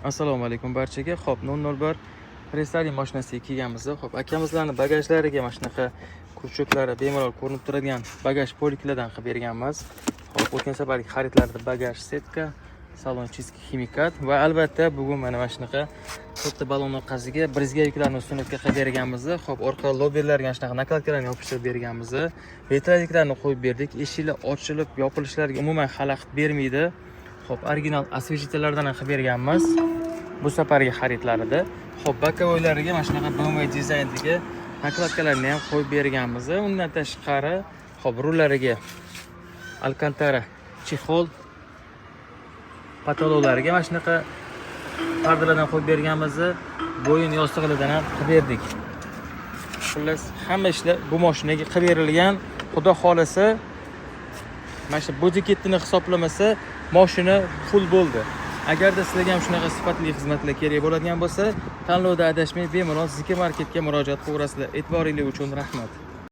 Assalomu alaykum barchaga. Xo'p, 001 restoran mashinasiga kelganmiz. Xo'p, akamizlarning bagajlariga mana shunaqa kurchoklari bemalol ko'rinib turadigan bagaj polikladan qilib berganmiz. Xo'p, o'tgan safargi xaridlarda bagaj setka, salon chizki ximikat va albatta bugun mana shunaqa katta balon orqasiga brizgaviklarni ustunovka qilib berganmiz. Xo'p, orqa lobellarga shunaqa nakladkalarni yopishtirib berganmiz. Retroliklarni qo'yib berdik. Eshiklar ochilib, yopilishlariga umuman xalaqit bermaydi. Xo'p, original osvejitellardan qilib berganmiz. Bu safargi xaridlarida. Xo'p, bokovoylariga mana shunaqa BMW dizayndagi nakladkalarni ham qo'yib berganmiz. Undan tashqari, xo'p, rullariga Alcantara chexol, patololariga mana shunaqa pardalardan qo'yib berganmiz. Bo'yin yostiqlardan ham qilib berdik. Xullas, hamma ishlar bu mashinaga qilib berilgan. Xudo xolasa, mana shu budjetini hisoblamasa, mashina full bo'ldi. Agarda sizlarga ham shunaqa sifatli xizmatlar kerak bo'ladigan bo'lsa, tanlovda adashmay bemalol Zika Marketga murojaat qilasizlar. E'tiboringiz uchun rahmat.